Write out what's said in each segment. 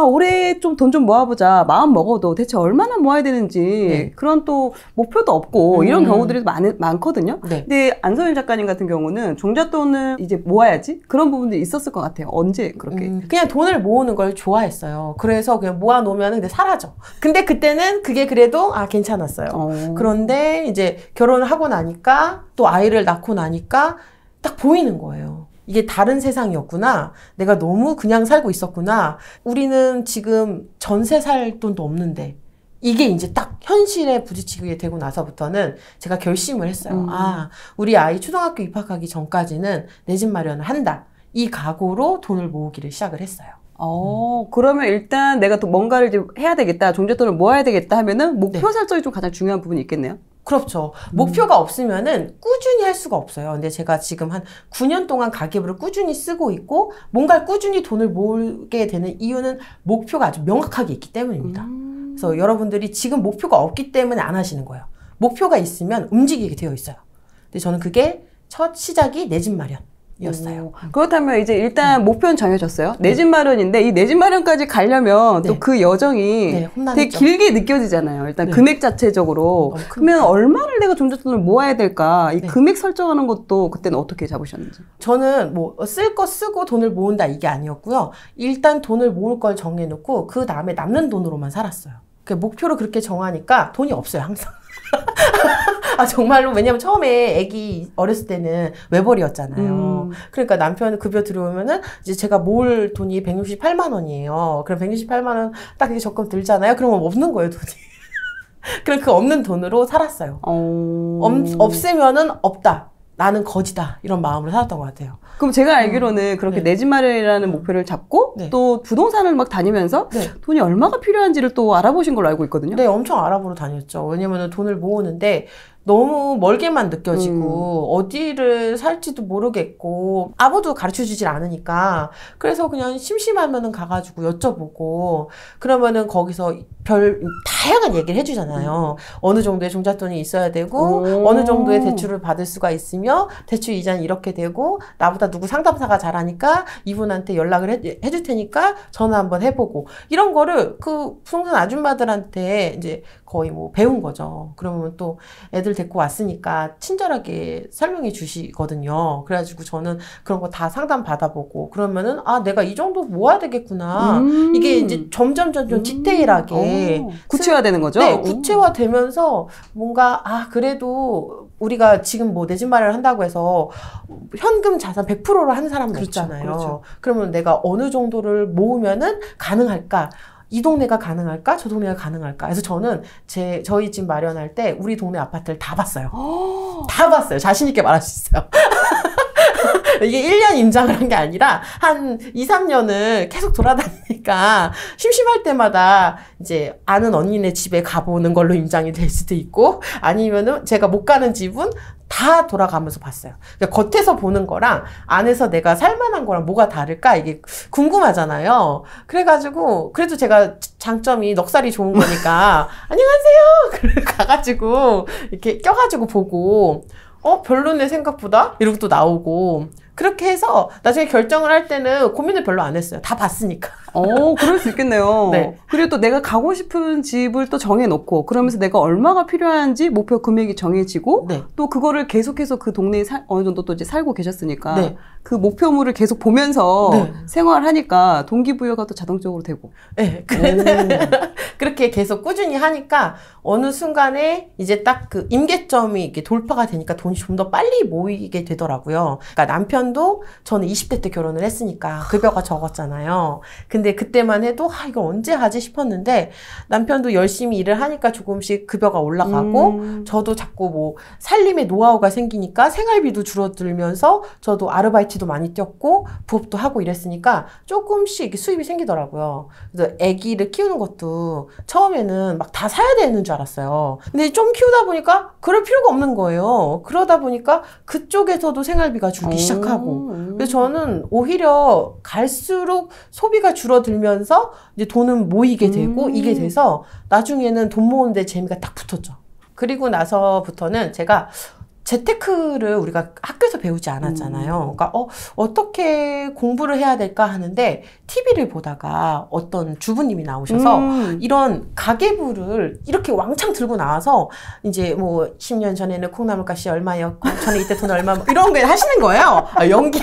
올해 좀 돈 좀 모아보자 마음 먹어도 대체 얼마나 모아야 되는지 네. 그런 또 목표도 없고 이런 경우들이 많거든요. 네. 근데 안소연 작가님 같은 경우는 종잣돈을 이제 모아야지 그런 부분들이 있었을 것 같아요. 언제 그렇게? 그냥 돈을 모으는 걸 좋아했어요. 그래서 그냥 모아놓으면 근데 사라져. 근데 그때는 그게 그래도 괜찮았어요. 그런데 이제 결혼을 하고 나니까 또 아이를 낳고 나니까 딱 보이는 거예요. 이게 다른 세상이었구나. 내가 너무 그냥 살고 있었구나. 우리는 지금 전세 살 돈도 없는데 이게 이제 딱 현실에 부딪히게 되고 나서부터는 제가 결심을 했어요. 우리 아이 초등학교 입학하기 전까지는 내 집 마련을 한다. 이 각오로 돈을 모으기를 시작을 했어요. 그러면 일단 내가 또 뭔가를 좀 해야 되겠다, 종잣돈을 모아야 되겠다 하면은 목표 설정이 좀 가장 중요한 부분이 있겠네요? 그렇죠. 목표가 없으면은 꾸준히 할 수가 없어요. 근데 제가 지금 한 9년 동안 가계부를 꾸준히 쓰고 있고 뭔가 꾸준히 돈을 모으게 되는 이유는 목표가 아주 명확하게 있기 때문입니다. 그래서 여러분들이 지금 목표가 없기 때문에 안 하시는 거예요. 목표가 있으면 움직이게 되어 있어요. 근데 저는 그게 첫 시작이 내 집 마련이었어요. 그렇다면 이제 일단 목표는 정해졌어요. 내 집 마련인데 이 내 집 마련까지 가려면 또 그 여정이 되게 길게 느껴지잖아요. 일단 금액 자체적으로. 그러면 얼마를 내가 종잣돈을 모아야 될까? 이 금액 설정하는 것도 그때는 어떻게 잡으셨는지? 저는 뭐 쓸 거 쓰고 돈을 모은다 이게 아니었고요. 일단 돈을 모을 걸 정해놓고 그 다음에 남는 돈으로만 살았어요. 목표를 그렇게 정하니까 돈이 없어요, 항상. 정말로. 왜냐면 처음에 애기 어렸을 때는 외벌이었잖아요. 그러니까 남편 급여 들어오면은 이제 제가 모을 돈이 168만 원이에요. 그럼 168만 원 딱 이렇게 적금 들잖아요. 그러면 없는 거예요, 돈이. 그럼 그 없는 돈으로 살았어요. 없으면은 없다. 나는 거지다. 이런 마음으로 살았던 것 같아요. 그럼 제가 알기로는 그렇게 내 집 마련이라는 목표를 잡고 또 부동산을 막 다니면서 돈이 얼마가 필요한지를 또 알아보신 걸로 알고 있거든요. 네, 엄청 알아보러 다녔죠. 왜냐면은 돈을 모으는데 너무 멀게만 느껴지고 어디를 살지도 모르겠고 아무도 가르쳐주질 않으니까 그래서 그냥 심심하면은 가가지고 여쭤보고 그러면은 거기서 다양한 얘기를 해주잖아요. 어느 정도의 종잣돈이 있어야 되고 어느 정도의 대출을 받을 수가 있으며 대출 이자는 이렇게 되고 나보다 누구 상담사가 잘하니까 이분한테 연락을 해줄 테니까 전화 한번 해보고 이런 거를 그 부동산 아줌마들한테 이제 거의 뭐 배운 거죠. 그러면 또 애들 데리고 왔으니까 친절하게 설명해 주시거든요. 그래가지고 저는 그런 거 다 상담 받아보고 그러면은 내가 이 정도 모아야 되겠구나. 이게 이제 점점 디테일하게 구체화되는 거죠? 네, 구체화되면서 뭔가 그래도 우리가 지금 뭐 내 집 마련을 한다고 해서 현금 자산 100%로 하는 사람은 없잖아요. 그렇죠. 그러면 내가 어느 정도를 모으면은 가능할까? 이 동네가 가능할까? 저 동네가 가능할까? 그래서 저는 저희 집 마련할 때 우리 동네 아파트를 다 봤어요. 다 봤어요. 자신 있게 말할 수 있어요. 이게 1년 임장을 한 게 아니라 한 2, 3년을 계속 돌아다니니까 심심할 때마다 이제 아는 언니네 집에 가보는 걸로 임장이 될 수도 있고 아니면은 제가 못 가는 집은 다 돌아가면서 봤어요. 그러니까 겉에서 보는 거랑 안에서 내가 살만한 거랑 뭐가 다를까 이게 궁금하잖아요. 그래가지고 그래도 제가 장점이 넉살이 좋은 거니까 안녕하세요. 가가지고 이렇게 껴가지고 보고 별로네 생각보다 이러고 또 나오고 그렇게 해서 나중에 결정을 할 때는 고민을 별로 안 했어요. 다 봤으니까. 그럴 수 있겠네요. 네. 그리고 또 내가 가고 싶은 집을 또 정해놓고 그러면서 내가 얼마가 필요한지 목표 금액이 정해지고 또 그거를 계속해서 그 동네에 어느 정도 또 이제 살고 계셨으니까 그 목표물을 계속 보면서 생활하니까 동기부여가 또 자동적으로 되고. 네. 그렇게 계속 꾸준히 하니까 어느 순간에 이제 딱 그 임계점이 이렇게 돌파가 되니까 돈이 좀 더 빨리 모이게 되더라고요. 그러니까 남편도 저는 20대 때 결혼을 했으니까 급여가 적었잖아요. 근데 그때만 해도 이걸 언제 하지 싶었는데 남편도 열심히 일을 하니까 조금씩 급여가 올라가고 저도 자꾸 뭐 살림의 노하우가 생기니까 생활비도 줄어들면서 저도 아르바이트도 많이 뛰었고 부업도 하고 이랬으니까 조금씩 수입이 생기더라고요. 그래서 아기를 키우는 것도 처음에는 막 다 사야 되는 줄 알았어요. 근데 좀 키우다 보니까 그럴 필요가 없는 거예요. 그러다 보니까 그쪽에서도 생활비가 줄기 시작하고 그래서 저는 오히려 갈수록 소비가 줄어들면서 이제 돈은 모이게 되고 이게 돼서 나중에는 돈 모으는데 재미가 딱 붙었죠. 그리고 나서부터는 제가 재테크를 우리가 학교에서 배우지 않았잖아요. 그러니까 어떻게 공부를 해야 될까 하는데 TV를 보다가 어떤 주부님이 나오셔서 이런 가계부를 이렇게 왕창 들고 나와서 이제 뭐 10년 전에는 콩나물값이 얼마였고 전에 이때 돈 얼마 이런 거 하시는 거예요. 연기.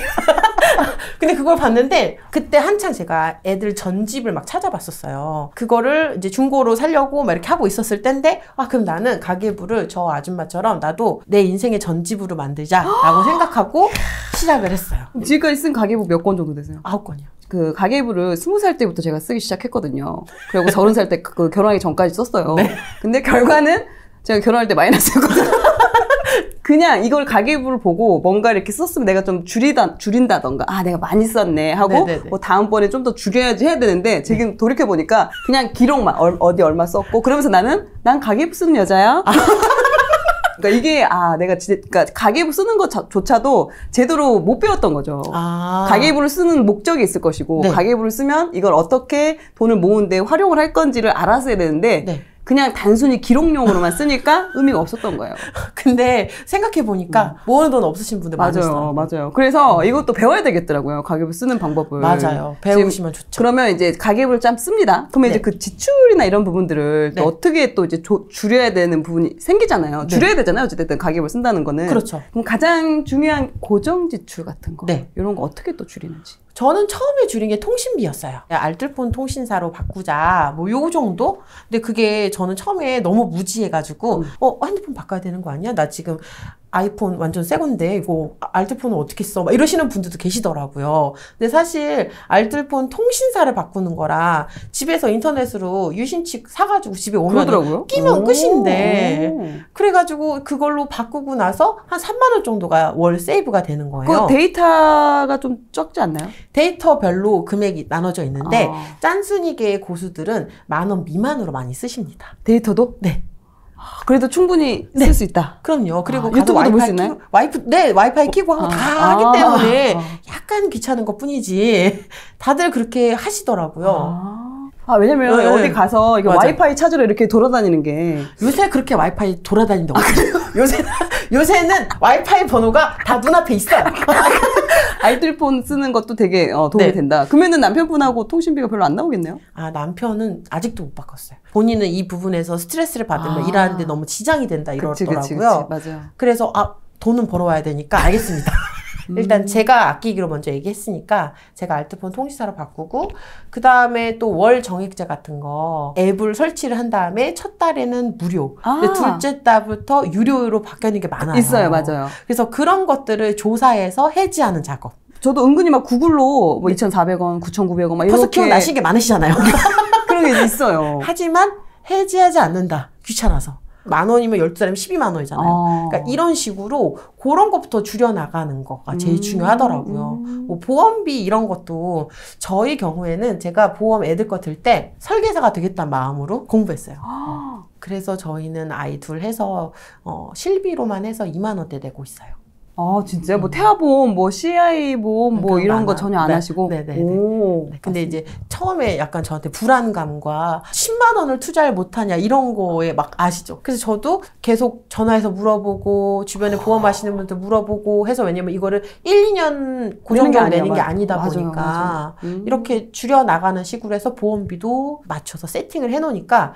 근데 그걸 봤는데 그때 한창 제가 애들 전집을 막 찾아봤었어요. 그거를 이제 중고로 살려고 막 이렇게 하고 있었을 때인데 그럼 나는 가계부를 저 아줌마처럼 나도 내 인생의 전집으로 만들자라고 생각하고 시작을 했어요. 지금까지 쓴 가계부 몇 권 정도 되세요? 9권이요. 그 가계부를 20살 때부터 제가 쓰기 시작했거든요. 그리고 30살 때 그 결혼하기 전까지 썼어요. 네. 근데 결과는 제가 결혼할 때 마이너스였거든요. 그냥 이걸 가계부를 보고 뭔가 이렇게 썼으면 내가 좀 줄인다던가 내가 많이 썼네 하고 뭐 다음번에 좀 더 줄여야지 해야 되는데 지금 돌이켜보니까 그냥 기록만 어디 얼마 썼고 그러면서 난 가계부 쓰는 여자야. 그러니까 이게 내가 그러니까 가계부 쓰는 것조차도 제대로 못 배웠던 거죠. 가계부를 쓰는 목적이 있을 것이고 가계부를 쓰면 이걸 어떻게 돈을 모으는데 활용을 할 건지를 알았어야 되는데 그냥 단순히 기록용으로만 쓰니까 의미가 없었던 거예요. 근데 생각해보니까 모으는 돈 없으신 분들 많으시더라고요. 맞아요. 그래서 이것도 배워야 되겠더라고요. 가계부 쓰는 방법을. 맞아요. 배우시면 좋죠. 그러면 이제 가계부를 좀 씁니다. 그러면 이제 그 지출이나 이런 부분들을 또 어떻게 또 이제 줄여야 되는 부분이 생기잖아요. 줄여야 되잖아요. 어쨌든 가계부를 쓴다는 거는. 그렇죠. 그럼 가장 중요한 고정 지출 같은 거. 이런 거 어떻게 또 줄이는지. 저는 처음에 줄인 게 통신비였어요. 알뜰폰 통신사로 바꾸자 뭐 요 정도? 근데 그게 저는 처음에 너무 무지해가지고 핸드폰 바꿔야 되는 거 아니야? 나 지금 아이폰 완전 새 건데 이거 알뜰폰은 어떻게 써? 막 이러시는 분들도 계시더라고요. 근데 사실 알뜰폰 통신사를 바꾸는 거라 집에서 인터넷으로 유심칩 사가지고 집에 오면 끼면 끝인데 그래가지고 그걸로 바꾸고 나서 한 3만 원 정도가 월 세이브가 되는 거예요. 그 데이터가 좀 적지 않나요? 데이터별로 금액이 나눠져 있는데 짠순이계의 고수들은 10,000원 미만으로 많이 쓰십니다. 데이터도? 네. 그래도 충분히 쓸 수 있다. 그럼요. 그리고 유튜브도 볼 수 있나요? 와이파이 키고 하고 다 하기 때문에 약간 귀찮은 것 뿐이지 다들 그렇게 하시더라고요. 왜냐면 어디 가서 이게 와이파이 찾으러 이렇게 돌아다니는 게 요새 그렇게 와이파이 돌아다닌다고. 요새는 와이파이 번호가 다 눈앞에 있어요. 알뜰폰 쓰는 것도 되게 도움이 된다. 그러면은 남편분하고 통신비가 별로 안 나오겠네요? 남편은 아직도 못 바꿨어요. 본인은 이 부분에서 스트레스를 받으면 일하는데 너무 지장이 된다 이러더라고요. 그치, 맞아요. 그래서 돈은 벌어와야 되니까 알겠습니다. 일단 제가 아끼기로 먼저 얘기했으니까 제가 알뜰폰 통신사로 바꾸고 그 다음에 또 월 정액제 같은 거 앱을 설치를 한 다음에 첫 달에는 무료 근데 둘째 달부터 유료로 바뀌는 게 많아요. 있어요. 맞아요. 그래서 그런 것들을 조사해서 해지하는 작업. 저도 은근히 막 구글로 뭐 2,400원, 9,900원 막 벌써 기억나신 게 많으시잖아요. 그런 게 있어요. 하지만 해지하지 않는다. 귀찮아서. 10,000원이면 12달이면 120,000원이잖아요. 그러니까 이런 식으로 그런 것부터 줄여나가는 거가 제일 중요하더라고요. 뭐 보험비 이런 것도 저희 경우에는 제가 보험 애들 거 들 때 설계사가 되겠다는 마음으로 공부했어요. 그래서 저희는 아이 둘 해서 실비로만 해서 20,000원대 내고 있어요. 진짜요? 뭐 태아보험, 뭐 CI 보험, 뭐 이런 거 전혀 안 하시고? 네네네. 근데 이제 처음에 약간 저한테 불안감과 10만 원을 투자를 못하냐 이런 거에 막 아시죠? 그래서 저도 계속 전화해서 물어보고 주변에 보험 하시는 분들 물어보고 해서 왜냐면 이거를 1, 2년 고정적으로 내는 게 아니다 보니까 이렇게 줄여나가는 식으로 해서 보험비도 맞춰서 세팅을 해놓으니까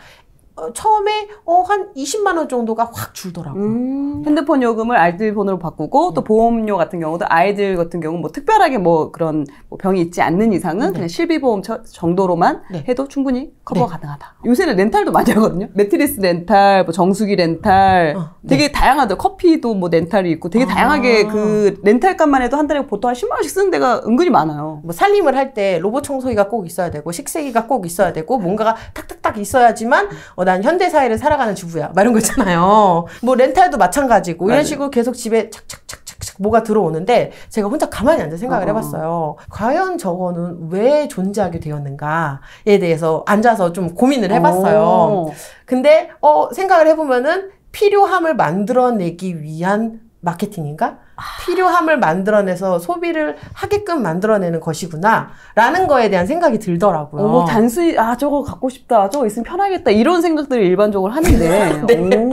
처음에 한 20만 원 정도가 확 줄더라고요. 핸드폰 요금을 알뜰폰으로 바꾸고 또 보험료 같은 경우도 아이들 같은 경우 뭐 특별하게 뭐 그런 뭐 병이 있지 않는 이상은 그냥 실비보험 정도로만 해도 충분히 커버가 가능하다. 요새는 렌탈도 많이 하거든요. 매트리스 렌탈, 뭐 정수기 렌탈 되게 다양하죠. 커피도 뭐 렌탈이 있고 되게 다양하게 그 렌탈값만 해도 한 달에 보통 한 10만 원씩 쓰는 데가 은근히 많아요. 뭐 살림을 할 때 로봇 청소기가 꼭 있어야 되고 식세기가 꼭 있어야 되고 뭔가가 탁탁탁 있어야지만 난 현대사회를 살아가는 주부야. 막 이런 거 있잖아요. 뭐 렌탈도 마찬가지고 이런 식으로 계속 집에 착착착착착 뭐가 들어오는데 제가 혼자 가만히 앉아 생각을 해봤어요. 과연 저거는 왜 존재하게 되었는가에 대해서 앉아서 좀 고민을 해봤어요. 근데 생각을 해보면은 필요함을 만들어내기 위한 마케팅인가? 필요함을 만들어내서 소비를 하게끔 만들어내는 것이구나 라는 거에 대한 생각이 들더라고요. 단순히 저거 갖고 싶다, 저거 있으면 편하겠다 이런 생각들을 일반적으로 하는데 네.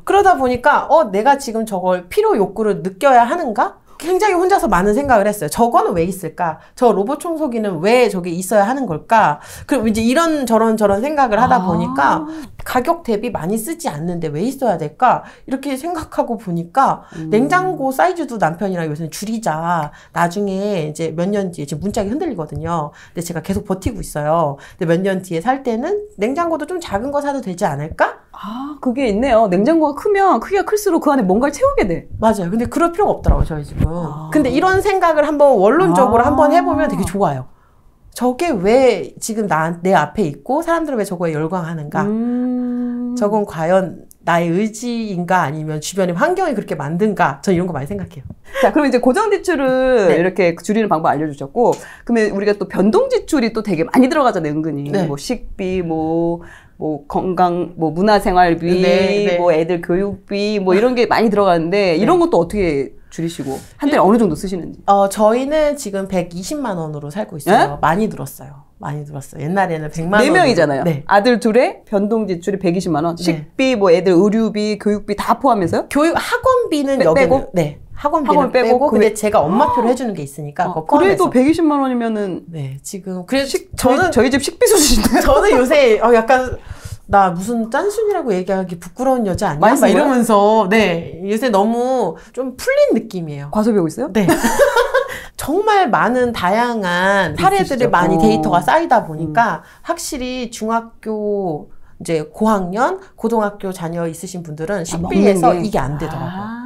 그러다 보니까 내가 지금 저걸 필요 욕구를 느껴야 하는가? 굉장히 혼자서 많은 생각을 했어요. 저거는 왜 있을까? 저 로봇 청소기는 왜 저게 있어야 하는 걸까? 그럼 이제 이런 저런 생각을 하다 보니까 가격 대비 많이 쓰지 않는데 왜 있어야 될까? 이렇게 생각하고 보니까 냉장고 사이즈도 남편이랑 요새는 줄이자. 나중에 이제 몇 년 뒤에 지금 문짝이 흔들리거든요. 근데 제가 계속 버티고 있어요. 근데 몇 년 뒤에 살 때는 냉장고도 좀 작은 거 사도 되지 않을까? 그게 있네요. 냉장고가 크면 크기가 클수록 그 안에 뭔가를 채우게 돼. 맞아요. 근데 그럴 필요가 없더라고요, 저희 집은. 근데 이런 생각을 한번 원론적으로 한번 해보면 되게 좋아요. 저게 왜 지금 내 앞에 있고 사람들은 왜 저거에 열광하는가? 저건 과연 나의 의지인가 아니면 주변의 환경이 그렇게 만든가? 전 이런 거 많이 생각해요. 자, 그럼 이제 고정 지출을 이렇게 줄이는 방법 알려주셨고, 그러면 우리가 또 변동 지출이 또 되게 많이 들어가잖아요, 은근히. 뭐 식비, 뭐 건강, 문화생활비, 뭐 애들 교육비, 뭐 이런 게 많이 들어가는데, 이런 것도 어떻게 줄이시고, 한 달에 어느 정도 쓰시는지? 저희는 지금 120만 원으로 살고 있어요. 많이 들었어요. 옛날에는 100만 원. 4명이잖아요. 네. 아들 둘에 변동 지출이 120만 원. 식비, 뭐 애들 의류비, 교육비 다 포함해서요? 학원비는 빼고? 네. 학원비는 빼고. 근데 제가 엄마표로 해주는 게 있으니까 그거 포함해서. 그래도 120만 원이면은. 네, 지금. 그래서 저희 집 식비 수준인데요? 저는 요새 약간 나 무슨 짠순이라고 얘기하기 부끄러운 여자 아니야? 막 이러면서 요새 너무 좀 풀린 느낌이에요. 과소 배우고 있어요? 네. 정말 많은 다양한 사례들이 많이 데이터가 쌓이다 보니까 확실히 중학교 이제 고학년, 고등학교 자녀 있으신 분들은 식비에서 이게 안 되더라고요.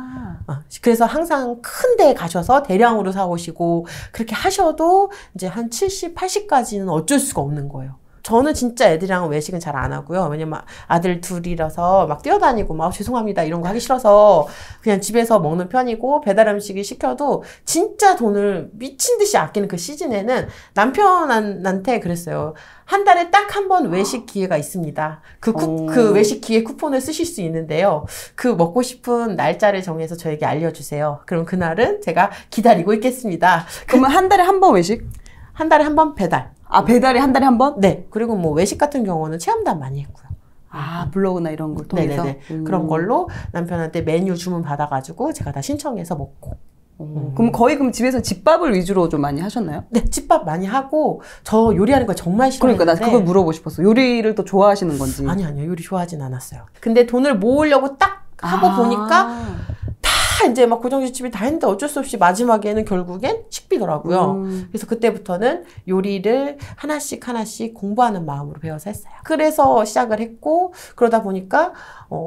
그래서 항상 큰 데 가셔서 대량으로 사오시고 그렇게 하셔도 이제 한 70, 80까지는 어쩔 수가 없는 거예요. 저는 진짜 애들이랑 외식은 잘 안 하고요. 왜냐면 아들 둘이라서 막 뛰어다니고 막 죄송합니다 이런 거 하기 싫어서 그냥 집에서 먹는 편이고 배달 음식을 시켜도 진짜 돈을 미친 듯이 아끼는 그 시즌에는 남편한테 그랬어요. 한 달에 딱 한 번 외식 기회가 있습니다. 그 외식 기회 쿠폰을 쓰실 수 있는데요. 그 먹고 싶은 날짜를 정해서 저에게 알려주세요. 그럼 그날은 제가 기다리고 있겠습니다. 그러면 한 달에 한 번 외식? 한 달에 한 번 배달. 배달이 한 달에 한 번? 네. 그리고 뭐 외식 같은 경우는 체험단 많이 했고요. 블로그나 이런 걸 통해서? 네네네. 그런 걸로 남편한테 메뉴 주문 받아가지고 제가 다 신청해서 먹고. 그럼 거의 집에서 집밥을 위주로 좀 많이 하셨나요? 네, 집밥 많이 하고 저 요리하는 거 정말 싫어했는데. 그러니까 나 그걸 물어보고 싶었어. 요리를 또 좋아하시는 건지. 아니요, 요리 좋아하진 않았어요. 근데 돈을 모으려고 딱 하고 보니까 다 이제 막 고정지출이 다 했는데 어쩔 수 없이 마지막에는 결국엔 식비더라고요. 그래서 그때부터는 요리를 하나씩 공부하는 마음으로 배워서 했어요. 그래서 시작을 했고 그러다 보니까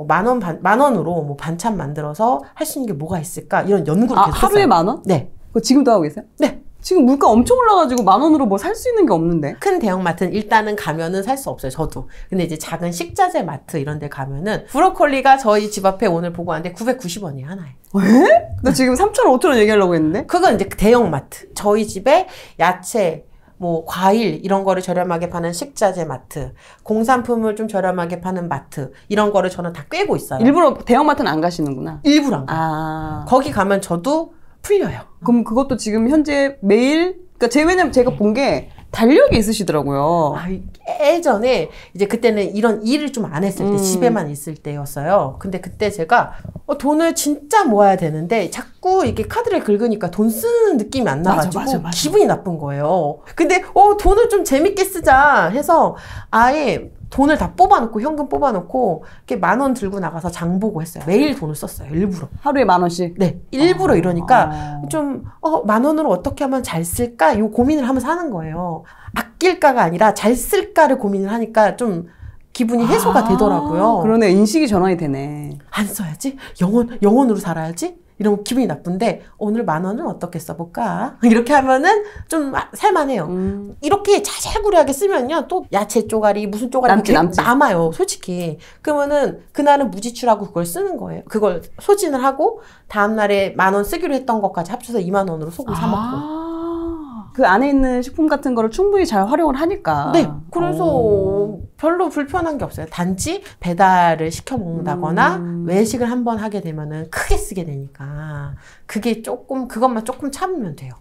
만 원으로 뭐 반찬 만들어서 할 수 있는 게 뭐가 있을까 이런 연구를 계속 했어요. 하루에 10,000원? 네. 그거 지금도 하고 계세요? 네. 지금 물가 엄청 올라가지고 10,000원으로 뭐 살 수 있는 게 없는데? 큰 대형마트는 일단은 가면은 살 수 없어요, 저도. 근데 이제 작은 식자재 마트 이런 데 가면은 브로콜리가 저희 집 앞에 오늘 보고 왔는데 990원이에요, 하나에. 왜? 나 지금 3,000원, 5,000원 얘기하려고 했는데? 그건 이제 대형마트. 저희 집에 야채, 뭐 과일 이런 거를 저렴하게 파는 식자재 마트, 공산품을 좀 저렴하게 파는 마트 이런 거를 저는 다 꿰고 있어요. 일부러 대형마트는 안 가시는구나. 일부러 안 가요. 거기 가면 저도 풀려요. 그럼 그것도 지금 현재 매일, 왜냐면 제가 본 게 달력이 있으시더라고요. 예전에 이제 그때는 이런 일을 좀 안 했을 때 집에만 있을 때였어요. 근데 그때 제가 돈을 진짜 모아야 되는데 자꾸 이렇게 카드를 긁으니까 돈 쓰는 느낌이 안 나가지고 맞아. 기분이 나쁜 거예요. 근데 돈을 좀 재밌게 쓰자 해서 아예 돈을 다 뽑아놓고 현금 뽑아놓고 이렇게 10,000원 들고 나가서 장 보고 했어요. 매일 돈을 썼어요. 일부러. 하루에 10,000원씩? 네. 일부러 이러니까 좀 10,000원으로 어떻게 하면 잘 쓸까? 이 고민을 하면서 하는 거예요. 아낄까가 아니라 잘 쓸까를 고민을 하니까 좀 기분이 해소가 되더라고요. 그러네. 인식이 전환이 되네. 안 써야지? 영원으로 살아야지? 이러면 기분이 나쁜데 오늘 10,000원은 어떻게 써볼까? 이렇게 하면은 좀 살만해요. 이렇게 자잘구레하게 쓰면요 또 야채 쪼가리 무슨 쪼가리 남아요 솔직히. 그러면은 그날은 무지출하고 그걸 쓰는 거예요. 그걸 소진을 하고 다음날에 10,000원 쓰기로 했던 것까지 합쳐서 20,000원으로 속을 사 먹고. 그 안에 있는 식품 같은 거를 충분히 잘 활용을 하니까. 네. 그래서 별로 불편한 게 없어요. 단지 배달을 시켜 먹는다거나 외식을 한번 하게 되면은 크게 쓰게 되니까 그게 그것만 조금 참으면 돼요.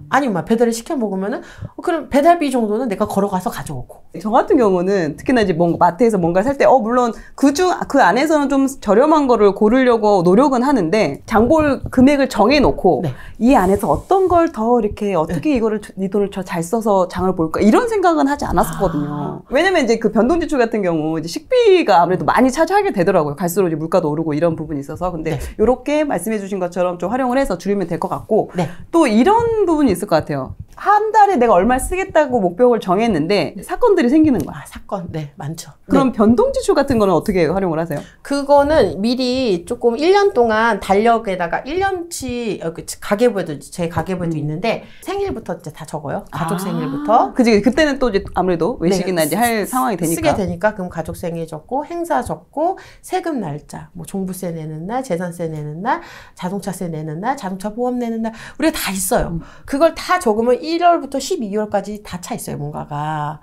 아니면 막 배달을 시켜 먹으면은 그럼 배달비 정도는 내가 걸어가서 가져오고. 저 같은 경우는 특히나 이제 뭔가 마트에서 뭔가를 살 때 물론 그 안에서는 좀 저렴한 거를 고르려고 노력은 하는데 장볼 금액을 정해놓고 네. 이 안에서 어떤 걸 더 이렇게 어떻게 이거를 이 돈을 잘 써서 장을 볼까 이런 생각은 하지 않았었거든요. 왜냐면 이제 그 변동지출 같은 경우 이제 식비가 아무래도 많이 차지하게 되더라고요. 갈수록 이제 물가도 오르고 이런 부분이 있어서. 근데 요렇게 말씀해주신 것처럼 좀 활용을 해서 줄이면 될 것 같고 또 이런 부분이 있을 것 같아요. 한 달에 내가 얼마를 쓰겠다고 목표를 정했는데 사건들이 생기는 거야. 사건, 네, 많죠. 그럼 변동지출 같은 거는 어떻게 활용을 하세요? 그거는 미리 조금 1년 동안 달력에다가 1년치, 가계부에도, 제 가계부에도 있는데 생일부터 이제 다 적어요. 가족 생일부터. 그때는 또 이제 아무래도 외식이나 이제 할 상황이 되니까. 쓰게 되니까, 그럼 가족 생일 적고, 행사 적고, 세금 날짜, 뭐 종부세 내는 날, 재산세 내는 날, 자동차세 내는 날, 자동차 보험 내는 날, 우리가 다 있어요. 그걸 다 적으면 1월부터 12월까지 다 차 있어요, 뭔가가.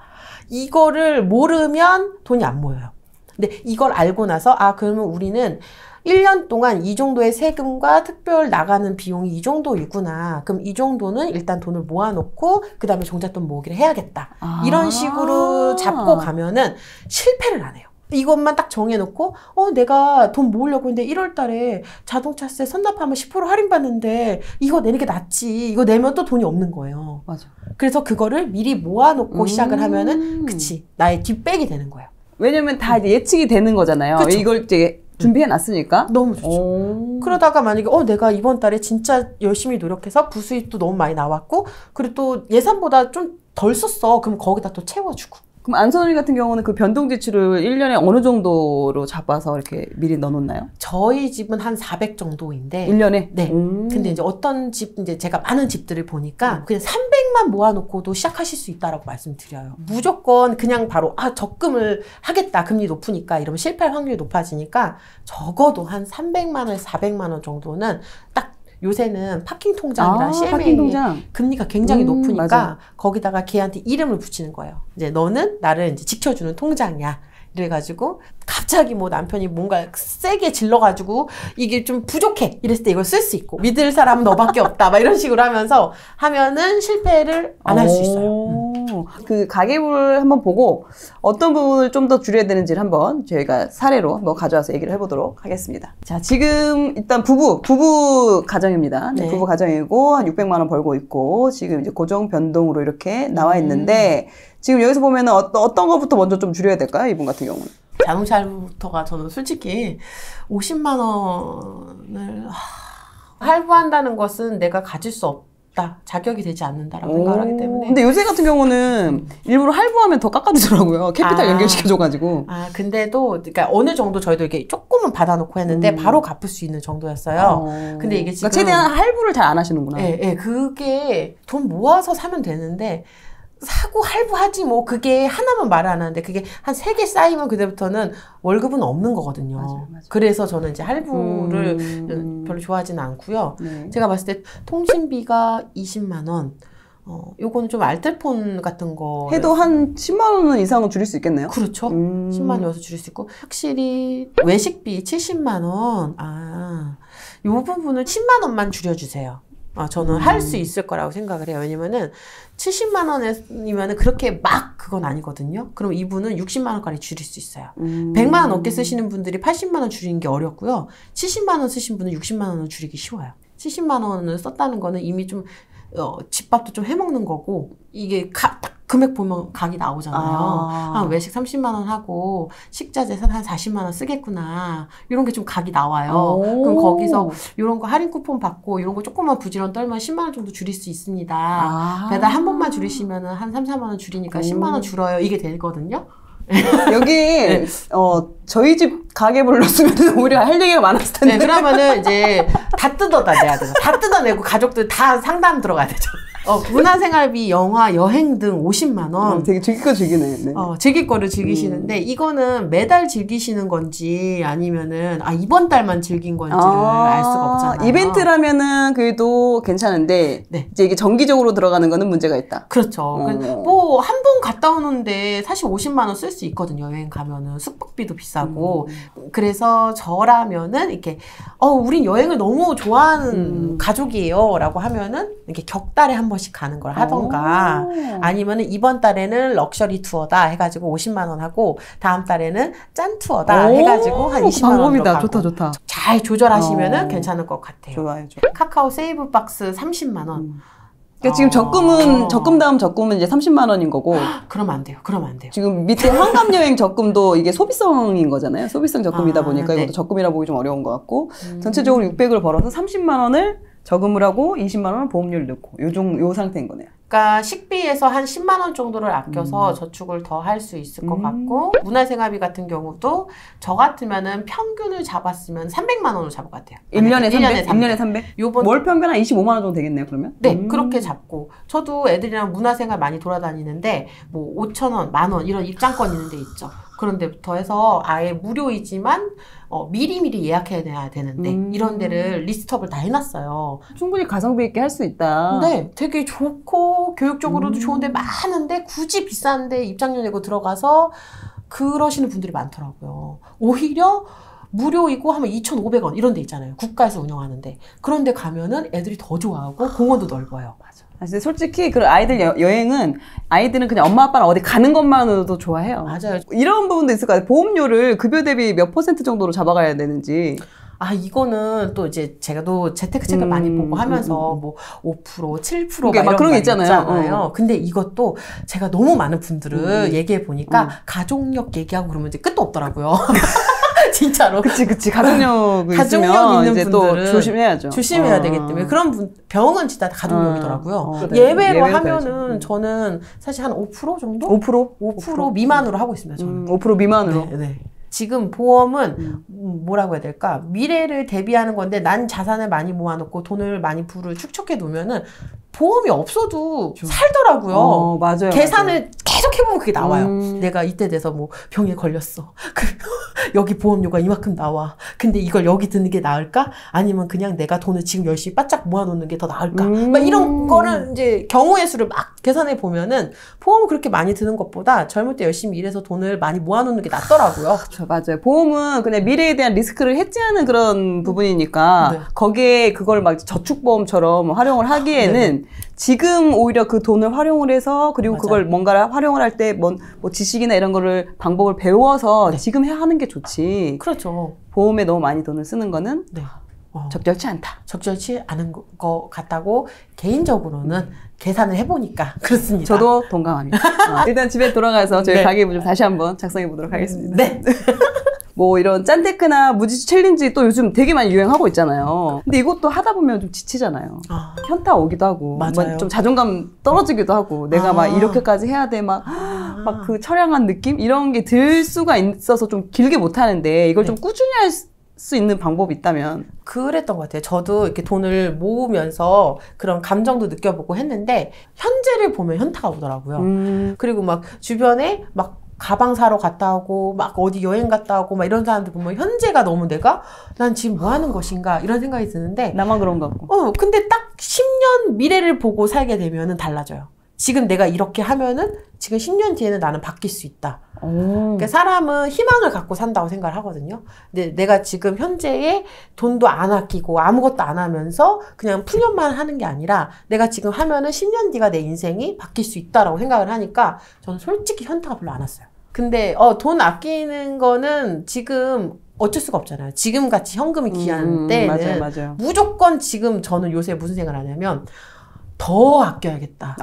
이거를 모르면 돈이 안 모여요. 근데 이걸 알고 나서, 그러면 우리는 1년 동안 이 정도의 세금과 특별 나가는 비용이 이 정도이구나. 그럼 이 정도는 일단 돈을 모아놓고, 그 다음에 종잣돈 모으기를 해야겠다. 이런 식으로 잡고 가면은 실패를 안 해요. 이것만 딱 정해놓고 내가 돈 모으려고 했는데 1월 달에 자동차세 선납하면 10% 할인받는데 이거 내는 게 낫지. 이거 내면 또 돈이 없는 거예요. 맞아. 그래서 그거를 미리 모아놓고 시작을 하면은 그치, 나의 뒷백이 되는 거예요. 왜냐면 다 이제 예측이 되는 거잖아요. 그쵸? 이걸 이제 준비해놨으니까. 너무 좋죠. 그러다가 만약에 내가 이번 달에 진짜 열심히 노력해서 부수입도 너무 많이 나왔고 그리고 또 예산보다 좀 덜 썼어. 그럼 거기다 또 채워주고. 그럼 안선희 같은 경우는 그 변동지출을 1년에 어느 정도로 잡아서 이렇게 미리 넣어놓나요? 저희 집은 한 400 정도인데. 1년에? 네. 근데 이제 어떤 집, 이제 제가 많은 집들을 보니까 그냥 300만 모아놓고도 시작하실 수 있다라고 말씀드려요. 무조건 그냥 바로, 적금을 하겠다. 금리 높으니까 이러면 실패할 확률이 높아지니까 적어도 한 300만 원, 400만 원 정도는 딱 요새는 파킹 통장이랑 CMA 통장. 금리가 굉장히 높으니까 맞아. 거기다가 걔한테 이름을 붙이는 거예요. 이제 너는 나를 이제 지켜주는 통장이야. 이래가지고 갑자기 뭐 남편이 뭔가 세게 질러가지고 이게 좀 부족해 이랬을 때 이걸 쓸 수 있고 믿을 사람은 너밖에 없다 막 이런 식으로 하면서 하면은 실패를 안 할 수 있어요. 그 가계부를 한번 보고 어떤 부분을 좀 더 줄여야 되는지를 한번 저희가 사례로 한번 가져와서 얘기를 해보도록 하겠습니다. 자, 지금 일단 부부 가정입니다. 네. 부부 가정이고 한 600만 원 벌고 있고 지금 이제 고정 변동으로 이렇게 나와 있는데 지금 여기서 보면은 어떤 것부터 먼저 좀 줄여야 될까요? 이분 같은 경우는. 자동차 할부부터가 저는 솔직히 50만 원을 할부한다는 것은 내가 가질 수 없다. 자격이 되지 않는다라고 생각을 하기 때문에. 근데 요새 같은 경우는 일부러 할부하면 더 깎아주더라고요. 캐피탈 연결시켜줘가지고. 근데도, 그러니까 어느 정도 저희도 이렇게 조금은 받아놓고 했는데 바로 갚을 수 있는 정도였어요. 근데 이게 지금. 그러니까 최대한 할부를 잘 안 하시는구나. 네, 그게 돈 모아서 사면 되는데, 사고 할부하지 뭐 그게 하나만 말을 안 하는데 그게 한 3개 쌓이면 그때부터는 월급은 없는 거거든요. 맞아요. 그래서 저는 이제 할부를 별로 좋아하지는 않고요. 네. 제가 봤을 때 통신비가 20만 원. 요거는 좀 알뜰폰 같은 거 해도 한 10만 원 이상은 줄일 수 있겠네요. 그렇죠. 10만 원에서 줄일 수 있고 확실히 외식비 70만 원. 요 부분을 10만 원만 줄여주세요. 저는 할 수 있을 거라고 생각을 해요. 왜냐면은 70만 원이면은 그렇게 막 그건 아니거든요. 그럼 이분은 60만 원까지 줄일 수 있어요. 100만 원 넘게 쓰시는 분들이 80만 원 줄이는 게 어렵고요. 70만 원 쓰신 분은 60만 원을 줄이기 쉬워요. 70만 원을 썼다는 거는 이미 좀 집밥도 좀 해먹는 거고 이게 딱 금액 보면 각이 나오잖아요. 외식 30만 원 하고 식자재 한 40만 원 쓰겠구나. 이런 게 좀 각이 나와요. 그럼 거기서 이런 거 할인 쿠폰 받고 이런 거 조금만 부지런 떨면 10만 원 정도 줄일 수 있습니다. 배달 한 번만 줄이시면 한 3, 4만 원 줄이니까 10만 원 줄어요. 이게 되거든요. 여기 네. 저희 집 가계부를 넣었으면 오히려 할 얘기가 많았을 텐데. 네, 그러면은 이제 다 뜯어내야 돼요. 다 뜯어내고 가족들 다 상담 들어가야 되죠. 문화생활비, 영화, 여행 등 50만 원. 되게 즐길 거 즐기네. 네. 즐길 거를 즐기시는데 이거는 매달 즐기시는 건지 아니면은 이번 달만 즐긴 건지를 알 수가 없잖아요. 이벤트라면은 그래도 괜찮은데 네. 이제 이게 정기적으로 들어가는 거는 문제가 있다. 그렇죠. 뭐 한 번 갔다 오는데 사실 50만 원 쓸 수 있거든요. 여행 가면은 숙박비도 비싸고. 그래서 저라면은 이렇게 우린 여행을 너무 좋아하는 가족이에요라고 하면은 이렇게 격달에 한 번씩 가는 걸 하던가 아니면은 이번 달에는 럭셔리 투어다 해가지고 50만 원 하고 다음 달에는 짠 투어다 해가지고 한 20만 원 방법이다. 들어가고 좋다. 잘 조절하시면은 괜찮을 것 같아요. 좋아요. 카카오 세이브 박스 30만 원. 그러니까 지금 적금 다음 적금은 이제 30만 원인 거고. 그러면 안 돼요. 지금 밑에 환갑여행 적금도 이게 소비성인 거잖아요. 소비성 적금이다 보니까 네. 이것도 적금이라 보기 좀 어려운 것 같고. 전체적으로 600을 벌어서 30만 원을 저금을 하고 20만 원을 보험료를 넣고 요 상태인 거네요. 그러니까 식비에서 한 10만 원 정도를 아껴서 저축을 더 할 수 있을 것 같고 문화생활비 같은 경우도 저 같으면은 평균을 잡았으면 300만 원으로 잡을 것 같아요. 1년에 300? 1년에 300? 요번 월 평균 한 25만 원 정도 되겠네요, 그러면? 네, 그렇게 잡고 저도 애들이랑 문화생활 많이 돌아다니는데 뭐 5천 원, 만 원 이런 입장권 있는 데 있죠. 그런 데부터 해서 아예 무료이지만 미리미리 예약해야 되는데 이런 데를 리스트업을 다 해놨어요. 충분히 가성비 있게 할 수 있다. 네, 되게 좋고 교육적으로도 좋은데 많은데 굳이 비싼데 입장료 내고 들어가서 그러시는 분들이 많더라고요. 오히려 무료이고 하면 2,500원 이런 데 있잖아요. 국가에서 운영하는데. 그런 데 가면은 애들이 더 좋아하고 공원도 넓어요. 맞아. 근데 솔직히 그 아이들 여행은 아이들은 그냥 엄마 아빠랑 어디 가는 것만으로도 좋아해요. 맞아요. 이런 부분도 있을 것 같아요. 보험료를 급여 대비 몇 % 정도로 잡아가야 되는지. 이거는 또 이제 제가 또 재테크 책을 많이 보고 하면서 뭐 5%, 7% 막 그런 게 있잖아요. 근데 이것도 제가 너무 많은 분들을 얘기해 보니까 가족력 얘기하고 그러면 이제 끝도 없더라고요. 진짜로. 그치. 가족력 있는 이제 분들은 또 조심해야죠. 조심해야 되기 때문에 그런 병은 진짜 가족력이더라고요. 예외로 하면은 저는 사실 한 5% 정도? 5% 미만으로 하고 있습니다. 저는. 5% 미만으로. 네. 지금 보험은 뭐라고 해야 될까? 미래를 대비하는 건데 난 자산을 많이 모아놓고 돈을 많이 부를 축적해 놓으면은 보험이 없어도 살더라고요. 맞아요. 계산을 계속 해보면 그게 나와요. 내가 이때 돼서 뭐 병에 걸렸어. 여기 보험료가 이만큼 나와. 근데 이걸 여기 드는 게 나을까? 아니면 그냥 내가 돈을 지금 열심히 바짝 모아놓는 게 더 나을까? 막 이런 거를 이제 경우의 수를 막 계산해 보면은 보험을 그렇게 많이 드는 것보다 젊을 때 열심히 일해서 돈을 많이 모아놓는 게 낫더라고요. 그렇죠, 맞아요. 보험은 그냥 미래에 대한 리스크를 해지하는 그런 부분이니까 네. 거기에 그걸 막 저축보험처럼 활용을 하기에는 지금 오히려 그 돈을 활용을 해서 그리고 맞아요. 그걸 뭔가를 활용을 할 때 뭐 지식이나 이런 거를 방법을 배워서 지금 하는 게 좋지. 그렇죠. 보험에 너무 많이 돈을 쓰는 거는 적절치 않다. 적절치 않은 것 같다고 개인적으로는 계산을 해보니까 그렇습니다. 저도 동감합니다. 일단 집에 돌아가서 저희 가계부 좀 다시 한번 작성해 보도록 하겠습니다. 네. 뭐 이런 짠테크나 무지수 챌린지 또 요즘 되게 많이 유행하고 있잖아요. 근데 이것도 하다 보면 좀 지치잖아요. 현타 오기도 하고, 맞아요. 좀 자존감 떨어지기도 하고, 내가 막 이렇게까지 해야 돼, 막 그 처량한 느낌 이런 게 들 수가 있어서 좀 길게 못 하는데 이걸 좀 꾸준히 할 수 있는 방법이 있다면. 그랬던 것 같아요. 저도 이렇게 돈을 모으면서 그런 감정도 느껴보고 했는데 현재를 보면 현타가 오더라고요. 그리고 막 주변에 막 가방 사러 갔다 오고 막 어디 여행 갔다 오고 막 이런 사람들 보면 현재가 너무 난 지금 뭐 하는 것인가 이런 생각이 드는데 나만 그런 것 같고. 근데 딱 10년 미래를 보고 살게 되면은 달라져요. 지금 내가 이렇게 하면은 지금 10년 뒤에는 나는 바뀔 수 있다. 그러니까 사람은 희망을 갖고 산다고 생각을 하거든요. 근데 내가 지금 현재에 돈도 안 아끼고 아무것도 안 하면서 그냥 푸념만 하는 게 아니라 내가 지금 하면은 10년 뒤가 내 인생이 바뀔 수 있다라고 생각을 하니까 저는 솔직히 현타가 별로 안 왔어요. 근데 돈 아끼는 거는 지금 어쩔 수가 없잖아요. 지금 같이 현금이 귀한 때는 맞아요. 무조건 지금 저는 요새 무슨 생각을 하냐면 더 아껴야겠다.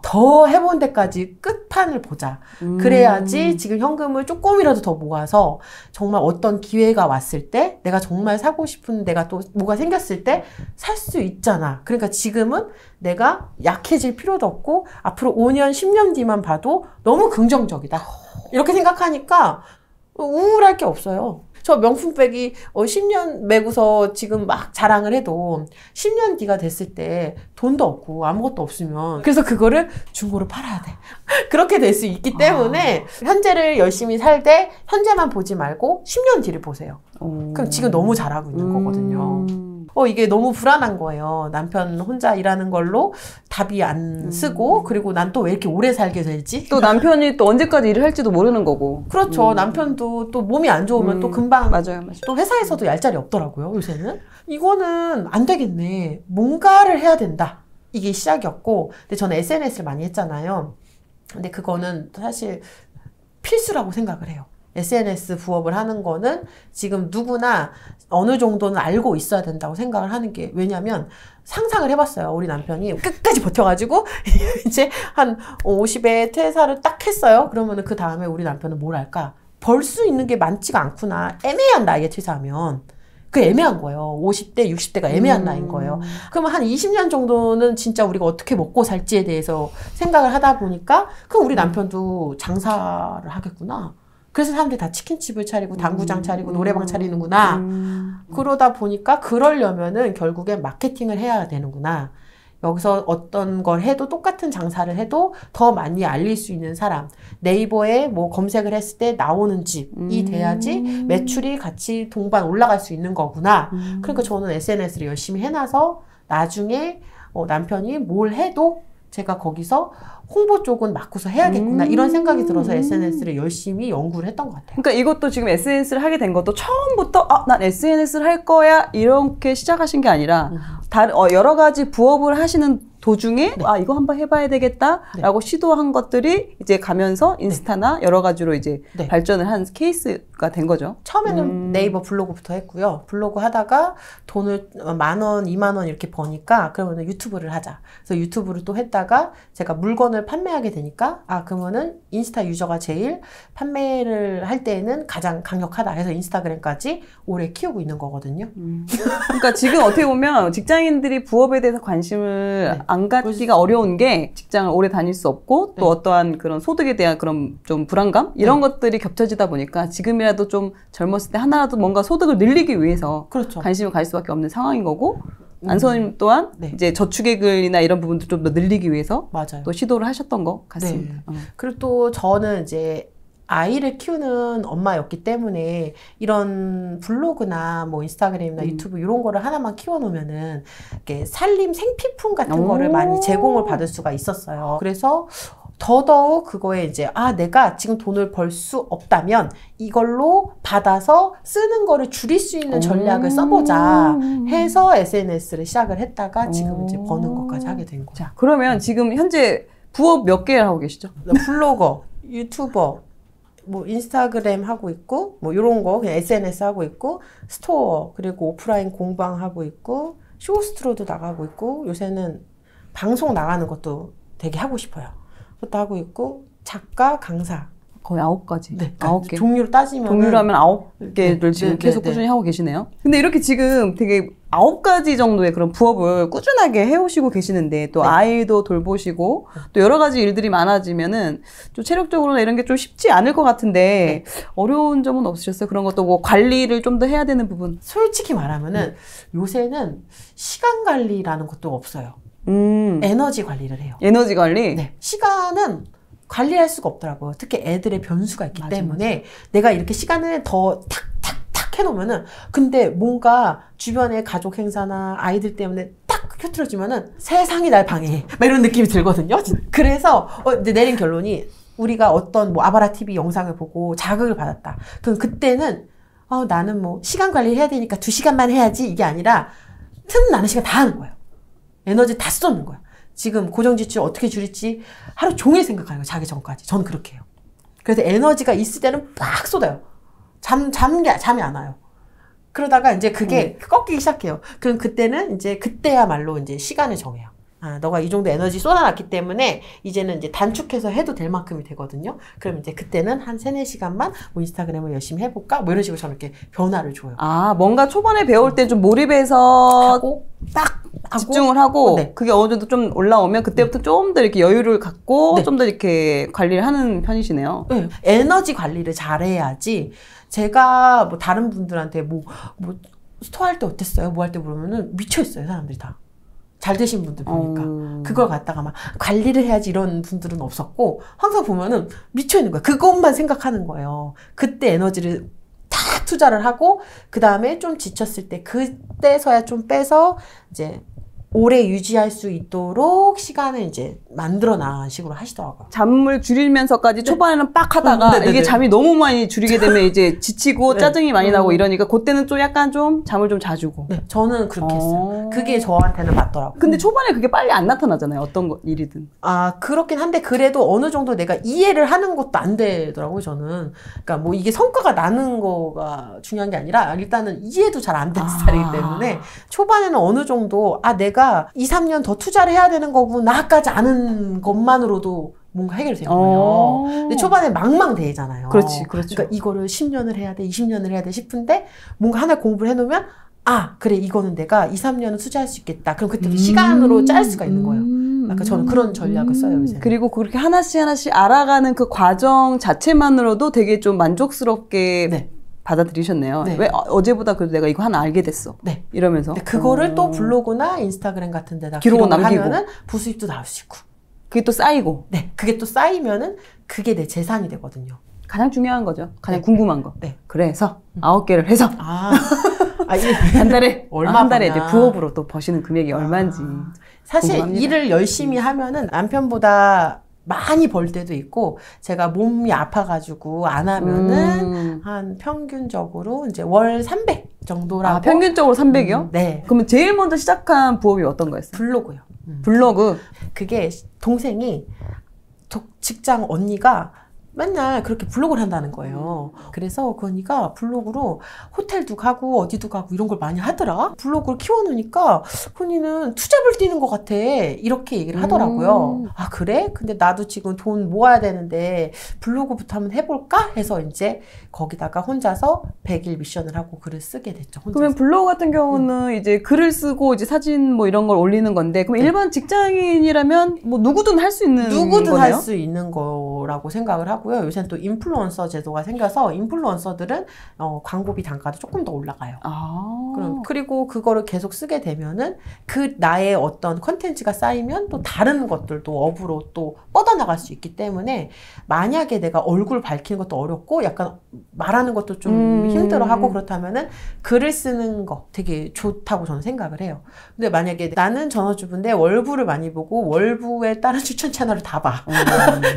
더 해본 데까지 끝판을 보자. 그래야지 지금 현금을 조금이라도 더 모아서 정말 어떤 기회가 왔을 때 내가 정말 사고 싶은 데가 또 뭐가 생겼을 때 살 수 있잖아. 그러니까 지금은 내가 약해질 필요도 없고 앞으로 5년, 10년 뒤만 봐도 너무 긍정적이다. 이렇게 생각하니까 우울할 게 없어요. 저 명품백이 10년 매고서 지금 막 자랑을 해도 10년 뒤가 됐을 때 돈도 없고 아무것도 없으면 그래서 그거를 중고로 팔아야 돼. 그렇게 될 수 있기 때문에 현재를 열심히 살되 현재만 보지 말고 10년 뒤를 보세요. 그럼 지금 너무 잘하고 있는 거거든요. 이게 너무 불안한 거예요. 남편 혼자 일하는 걸로 답이 안 쓰고, 그리고 난 또 왜 이렇게 오래 살게 될지. 또 남편이 또 언제까지 일을 할지도 모르는 거고. 그렇죠. 남편도 또 몸이 안 좋으면 또 금방. 맞아요. 또 회사에서도 얄짤이 없더라고요, 요새는. 이거는 안 되겠네. 뭔가를 해야 된다. 이게 시작이었고, 근데 저는 SNS를 많이 했잖아요. 근데 그거는 사실 필수라고 생각을 해요. SNS 부업을 하는 거는 지금 누구나 어느 정도는 알고 있어야 된다고 생각을 하는 게, 왜냐면 상상을 해봤어요. 우리 남편이 끝까지 버텨가지고 이제 한 50에 퇴사를 딱 했어요. 그러면은 그 다음에 우리 남편은 뭘 할까? 벌 수 있는 게 많지가 않구나. 애매한 나이에 퇴사하면. 그 애매한 거예요. 50대, 60대가 애매한 나이인 거예요. 그러면 한 20년 정도는 진짜 우리가 어떻게 먹고 살지에 대해서 생각을 하다 보니까 우리 남편도 장사를 하겠구나. 그래서 사람들이 다 치킨집을 차리고 당구장 차리고 노래방 차리는구나. 그러다 보니까 그러려면은 결국엔 마케팅을 해야 되는구나. 여기서 어떤 걸 해도 똑같은 장사를 해도 더 많이 알릴 수 있는 사람. 네이버에 뭐 검색을 했을 때 나오는 집이 돼야지 매출이 같이 동반 올라갈 수 있는 거구나. 그러니까 저는 SNS를 열심히 해놔서 나중에 남편이 뭘 해도 제가 거기서 홍보 쪽은 맡고서 해야겠구나 이런 생각이 들어서 SNS를 열심히 연구를 했던 것 같아요. 그러니까 이것도 지금 SNS를 하게 된 것도 처음부터 난 SNS를 할 거야 이렇게 시작하신 게 아니라 여러 가지 부업을 하시는 도중에 네. 이거 한번 해봐야 되겠다라고 네. 시도한 것들이 이제 가면서 인스타나 네. 여러 가지로 이제 네. 발전을 한 케이스가 된 거죠. 처음에는 네이버 블로그부터 했고요. 블로그 하다가 돈을 10,000원, 20,000원 이렇게 버니까 그러면 유튜브를 하자. 그래서 유튜브를 또 했다가 제가 물건을 판매하게 되니까 그러면은 인스타 유저가 제일 판매를 할 때에는 가장 강력하다 해서 인스타그램까지 오래 키우고 있는 거거든요. 그러니까 지금 어떻게 보면 직장인들이 부업에 대해서 관심을 네. 안 갖기가 어려운 게 직장을 오래 다닐 수 없고 또 네. 어떠한 그런 소득에 대한 그런 좀 불안감 이런 네. 것들이 겹쳐지다 보니까 지금이라도 좀 젊었을 때 하나라도 뭔가 소득을 늘리기 위해서 그렇죠. 관심을 가질 수밖에 없는 상황인 거고 안소님 또한 네. 이제 저축액을이나 이런 부분도 좀 더 늘리기 위해서 맞아요. 또 시도를 하셨던 것 같습니다. 네. 그리고 또 저는 이제 아이를 키우는 엄마였기 때문에 이런 블로그나 뭐 인스타그램이나 유튜브 이런 거를 하나만 키워놓으면은 이렇게 살림 생필품 같은 거를 많이 제공을 받을 수가 있었어요. 그래서 더더욱 그거에 이제 내가 지금 돈을 벌 수 없다면 이걸로 받아서 쓰는 거를 줄일 수 있는 전략을 써보자 해서 SNS를 시작을 했다가 지금 이제 버는 것까지 하게 된 거죠. 자, 그러면 지금 현재 부업 몇 개를 하고 계시죠? 블로거, 유튜버, 뭐 인스타그램 하고 있고 뭐 이런 거 그냥 SNS 하고 있고 스토어 그리고 오프라인 공방 하고 있고 쇼호스트로도 나가고 있고 요새는 방송 나가는 것도 되게 하고 싶어요. 그것도 하고 있고 작가, 강사 거의 9가지. 네, 9개. 종류로 따지면 종류로 하면 9개를 지금 계속 꾸준히 하고 계시네요. 근데 이렇게 지금 되게 9가지 정도의 그런 부업을 꾸준하게 해오시고 계시는데 또 아이도 돌보시고 또 여러 가지 일들이 많아지면은 좀 체력적으로나 이런 게 좀 쉽지 않을 것 같은데 어려운 점은 없으셨어요? 그런 것도 뭐 관리를 좀 더 해야 되는 부분? 솔직히 말하면은 요새는 시간 관리라는 것도 없어요. 에너지 관리를 해요. 에너지 관리? 네. 시간은 관리할 수가 없더라고요. 특히 애들의 변수가 있기 때문에 내가 이렇게 시간을 더 탁탁탁 해놓으면은 근데 뭔가 주변의 가족 행사나 아이들 때문에 딱 켜트려지면은 세상이 날 방해해. 막 이런 느낌이 들거든요. 그래서 이제 내린 결론이 우리가 어떤 뭐 아바라 TV 영상을 보고 자극을 받았다. 그럼 그때는 나는 뭐 시간 관리를 해야 되니까 2시간만 해야지 이게 아니라 틈나는 시간 다 하는 거예요. 에너지 다 쏟는 거야. 지금 고정지출 어떻게 줄일지 하루 종일 생각하는 거예요. 자기 전까지. 저는 그렇게 해요. 그래서 에너지가 있을 때는 빡 쏟아요. 잠이 안 와요. 그러다가 이제 그게 꺾이기 시작해요. 그럼 그때는 이제 그때야말로 이제 시간을 정해요. 너가 이 정도 에너지 쏟아놨기 때문에 이제는 이제 단축해서 해도 될 만큼이 되거든요. 그럼 이제 그때는 한 3-4시간만 뭐 인스타그램을 열심히 해볼까? 뭐 이런 식으로 저는 이렇게 변화를 줘요. 뭔가 초반에 배울 때 좀 몰입해서 하고 딱 집중을 하고 그게 어느 정도 좀 올라오면 그때부터 좀 더 이렇게 여유를 갖고 좀 더 이렇게 관리를 하는 편이시네요. 네. 에너지 관리를 잘해야지. 제가 뭐 다른 분들한테 뭐 스토할 때 어땠어요? 뭐 할 때 물으면은 미쳐있어요, 사람들이 다. 잘 되신 분들 보니까. 그걸 갖다가 막 관리를 해야지 이런 분들은 없었고, 항상 보면은 미쳐있는 거야. 그것만 생각하는 거예요. 그때 에너지를 다 투자를 하고, 그 다음에 좀 지쳤을 때, 그때서야 좀 빼서, 이제, 오래 유지할 수 있도록 시간을 이제 만들어 나가는 식으로 하시더라고요. 잠을 줄이면서까지 초반에는 빡 하다가 이게 잠이 너무 많이 줄이게 되면 이제 지치고 짜증이 많이 나고 이러니까 그때는 좀 약간 좀 잠을 좀 자주고. 네, 저는 그렇게 했어요. 그게 저한테는 맞더라고요. 근데 초반에 그게 빨리 안 나타나잖아요. 어떤 일이든. 아, 그렇긴 한데 그래도 어느 정도 내가 이해를 하는 것도 안 되더라고요, 저는. 그러니까 뭐 이게 성과가 나는 거가 중요한 게 아니라 일단은 이해도 잘 안 되는 스타일이기 때문에 초반에는 어느 정도 내가 2, 3년 더 투자를 해야 되는 거구나까지 아는 것만으로도 뭔가 해결되는 거예요. 근데 초반에 망망대해잖아요. 그렇죠. 그러니까 이거를 10년을 해야 돼, 20년을 해야 돼 싶은데 뭔가 하나 공부를 해놓으면 그래, 이거는 내가 2, 3년은 투자할 수 있겠다. 그럼 그때부터 시간으로 짤 수가 있는 거예요. 그러니까 저는 그런 전략을 써요, 요새. 그리고 그렇게 하나씩 알아가는 그 과정 자체만으로도 되게 좀 만족스럽게 받아들이셨네요. 왜 어제보다 그래도 내가 이거 하나 알게 됐어. 이러면서. 그거를 또 블로그나 인스타그램 같은 데다 기록을 하면은 부수입도 나올 수 있고. 그게 또 쌓이고. 그게 또 쌓이면은 그게 내 재산이 되거든요. 가장 중요한 거죠. 가장 궁금한 거. 그래서 9개를 해서. 한 달에 한 달에 이제 부업으로 또 버시는 금액이 얼마인지. 사실 궁금합니다. 일을 열심히 하면은 남편보다 많이 벌 때도 있고, 제가 몸이 아파가지고 안 하면은 한 평균적으로 이제 월 300 정도라고. 평균적으로 300이요? 네. 그러면 제일 먼저 시작한 부업이 어떤 거였어요? 블로그요. 블로그. 그게 동생이 직장 언니가 맨날 그렇게 블로그를 한다는 거예요. 그래서 그 언니가 블로그로 호텔도 가고 어디도 가고 이런 걸 많이 하더라. 블로그를 키워놓으니까 그 언니는 투잡을 뛰는 것 같아. 이렇게 얘기를 하더라고요. 그래? 근데 나도 지금 돈 모아야 되는데 블로그부터 한번 해볼까? 해서 이제 거기다가 혼자서 100일 미션을 하고 글을 쓰게 됐죠. 혼자서. 그러면 블로그 같은 경우는 이제 글을 쓰고 이제 사진 뭐 이런 걸 올리는 건데, 그럼 일반 직장인이라면 뭐 누구든 할 수 있는 누구든 거네요? 할 수 있는 거라고 생각을 하고요. 요새는 또 인플루언서 제도가 생겨서 인플루언서들은 광고비 단가도 조금 더 올라가요. 그리고 그거를 계속 쓰게 되면은 그 나의 어떤 컨텐츠가 쌓이면 또 다른 것들도 업으로 또 뻗어나갈 수 있기 때문에, 만약에 내가 얼굴 밝히는 것도 어렵고 약간 말하는 것도 좀 힘들어하고 그렇다면은 글을 쓰는 거 되게 좋다고 저는 생각을 해요. 근데 만약에 나는 전업주부인데 월부를 많이 보고 월부에 다른 추천 채널을 다 봐.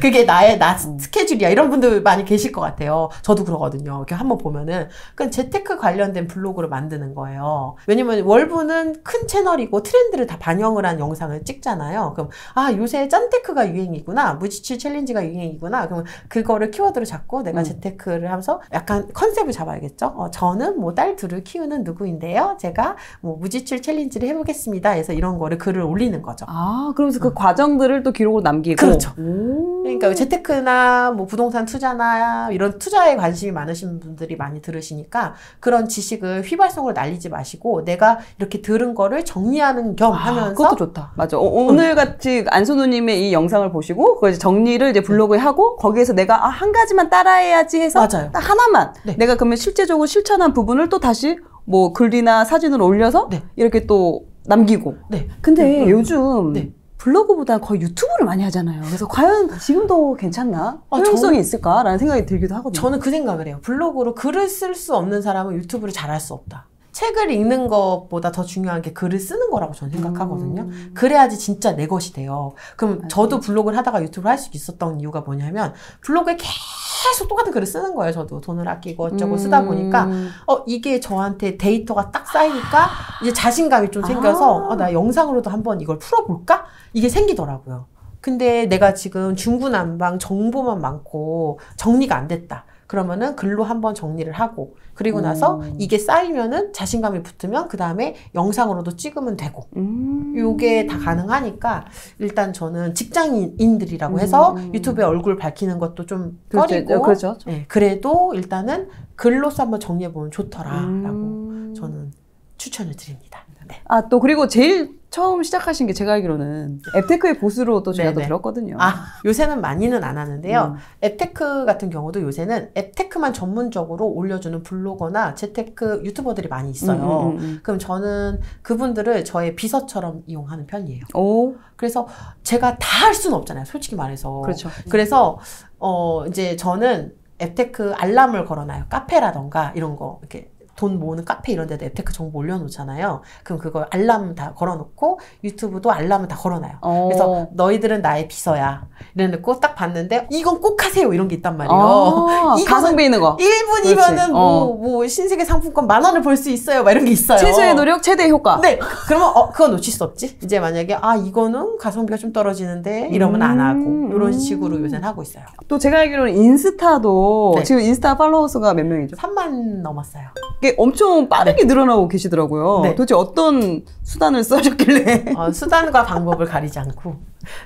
그게 나 스케줄이야. 이런 분들 많이 계실 것 같아요. 저도 그러거든요. 이렇게 한번 보면은. 그러니까 재테크 관련된 블로그를 만드는 거예요. 왜냐면 월부는 큰 채널이고 트렌드를 다 반영을 한 영상을 찍잖아요. 그럼 요새 짠테크가 유행이구나. 무지출 챌린지가 유행이구나. 그럼 그거를 키워드로 잡고 내가 재테크를 하면서 약간 컨셉을 잡아야겠죠. 저는 뭐 딸 둘을 키우는 누구인데요. 제가 뭐 무지출 챌린지를 해보겠습니다. 해서 이런 거를 글을 올리는 거죠. 그러면서 그 과정들을 또 기록으로 남기고. 그렇죠. 그러니까 재테크나 뭐 부동산 투자나 이런 투자에 관심이 많으신 분들이 많이 들으시니까 그런 지식을 휘발성으로 날리지 마시고 내가 이렇게 들은 거를 정리하는 겸 하면서. 그것도 좋다. 맞아. 오늘 같이 안선우님의 이 영상을 보시고 그걸 이제 정리를 이제 블로그에 하고 거기에서 내가 한 가지만 따라해야지 해서 맞아요. 딱 하나만 내가 그러면 실제적으로 실천한 부분을 또 다시 뭐 글이나 사진으로 올려서 이렇게 또 남기고. 근데 요즘 블로그보다 거의 유튜브를 많이 하잖아요. 그래서 과연 지금도 괜찮나? 효용성이 있을까라는 생각이 들기도 하거든요. 저는 그 생각을 해요. 블로그로 글을 쓸 수 없는 사람은 유튜브를 잘할 수 없다. 책을 읽는 것보다 더 중요한 게 글을 쓰는 거라고 저는 생각하거든요. 그래야지 진짜 내 것이 돼요. 그럼 저도 블로그를 하다가 유튜브를 할 수 있었던 이유가 뭐냐면 블로그에 계속 똑같은 글을 쓰는 거예요. 저도 돈을 아끼고 어쩌고 쓰다 보니까 이게 저한테 데이터가 딱 쌓이니까 이제 자신감이 좀 생겨서 나 영상으로도 한번 이걸 풀어볼까? 이게 생기더라고요. 근데 내가 지금 중구난방 정보만 많고 정리가 안 됐다. 그러면은 글로 한번 정리를 하고 그리고 나서 이게 쌓이면은 자신감이 붙으면 그 다음에 영상으로도 찍으면 되고 요게 다 가능하니까 일단 저는 직장인들이라고 해서 유튜브에 얼굴 밝히는 것도 좀 꺼리고 그렇죠. 그래도 일단은 글로서 한번 정리해보면 좋더라라고 저는 추천을 드립니다. 또 그리고 제일 처음 시작하신 게 제가 알기로는 앱테크의 보수로 또 제가 또 들었거든요. 요새는 많이는 안 하는데요. 앱테크 같은 경우도 요새는 앱테크만 전문적으로 올려주는 블로거나 재테크 유튜버들이 많이 있어요. 그럼 저는 그분들을 저의 비서처럼 이용하는 편이에요. 그래서 제가 다 할 수는 없잖아요. 솔직히 말해서. 그렇죠. 그래서 이제 저는 앱테크 알람을 걸어놔요. 카페라던가 이런 거 이렇게 돈 모으는 카페 이런 데도 앱테크 정보 올려놓잖아요. 그럼 그걸 알람 다 걸어놓고 유튜브도 알람을 다 걸어놔요. 그래서 너희들은 나의 비서야. 이래놓고 딱 봤는데 이건 꼭 하세요. 이런 게 있단 말이에요. 가성비 있는 거. 1분이면은 뭐 신세계 상품권 10,000원을 벌 수 있어요. 막 이런 게 있어요. 최소의 노력, 최대의 효과. 네. 그러면 그거 놓칠 수 없지. 이제 만약에 이거는 가성비가 좀 떨어지는데 이러면 안 하고 이런 식으로 요새는 하고 있어요. 또 제가 알기로는 인스타도 지금 인스타 팔로워 수가 몇 명이죠? 3만 넘었어요. 이게 엄청 빠르게 늘어나고 계시더라고요. 도대체 어떤 수단을 써셨길래? 수단과 방법을 가리지 않고.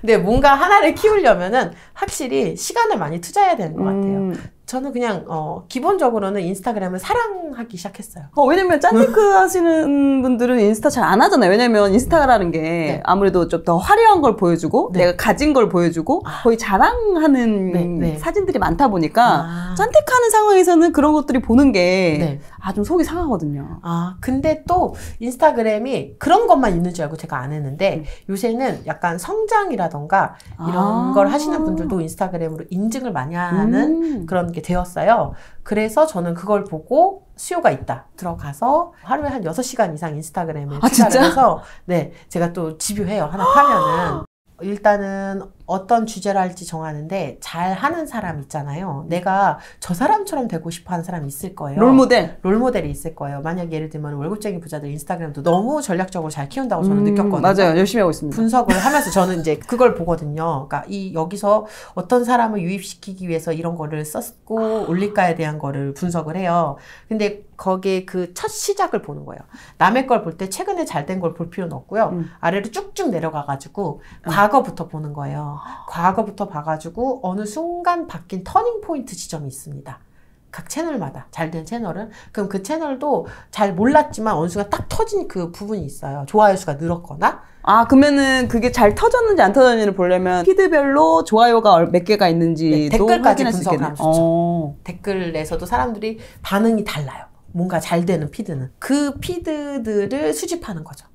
근데 뭔가 하나를 키우려면은 확실히 시간을 많이 투자해야 되는 것 같아요. 저는 그냥 기본적으로는 인스타그램을 사랑하기 시작했어요. 왜냐면 짠테크 하시는 분들은 인스타 잘 안 하잖아요. 왜냐면 인스타라는 게 아무래도 좀 더 화려한 걸 보여주고 내가 가진 걸 보여주고 거의 자랑하는 사진들이 많다 보니까 짠테크 하는 상황에서는 그런 것들이 보는 게 좀 속이 상하거든요. 근데 또 인스타그램이 그런 것만 있는 줄 알고 제가 안 했는데 요새는 약간 성장이라던가 이런 걸 하시는 분들도 인스타그램으로 인증을 많이 하는 그런 게 되었어요. 그래서 저는 그걸 보고 수요가 있다. 들어가서 하루에 한 6시간 이상 인스타그램을 투자를 해서 제가 또 집요해요. 하나 파면은. 일단은 어떤 주제를 할지 정하는데 잘하는 사람 있잖아요. 내가 저 사람처럼 되고 싶어 하는 사람이 있을 거예요. 롤모델? 롤모델이 있을 거예요. 만약 예를 들면 월급쟁이 부자들 인스타그램도 너무 전략적으로 잘 키운다고 저는 느꼈거든요. 맞아요. 열심히 하고 있습니다. 분석을 하면서 저는 이제 그걸 보거든요. 그러니까 여기서 어떤 사람을 유입시키기 위해서 이런 거를 썼고 올릴까에 대한 거를 분석을 해요. 근데 거기에 그 첫 시작을 보는 거예요. 남의 걸 볼 때 최근에 잘 된 걸 볼 필요는 없고요. 아래로 쭉쭉 내려가가지고 과거부터 보는 거예요. 과거부터 봐가지고 어느 순간 바뀐 터닝 포인트 지점이 있습니다. 각 채널마다 잘된 채널은. 그럼 그 채널도 잘 몰랐지만 어느 순간 딱 터진 그 부분이 있어요. 좋아요 수가 늘었거나. 그러면은 그게 잘 터졌는지 안 터졌는지를 보려면 피드별로 좋아요가 몇 개가 있는지도 댓글까지 확인할 수 분석을 있겠네요. 하면 좋죠. 댓글에서도 사람들이 반응이 달라요. 뭔가 잘 되는 피드는. 그 피드들을 수집하는 거죠.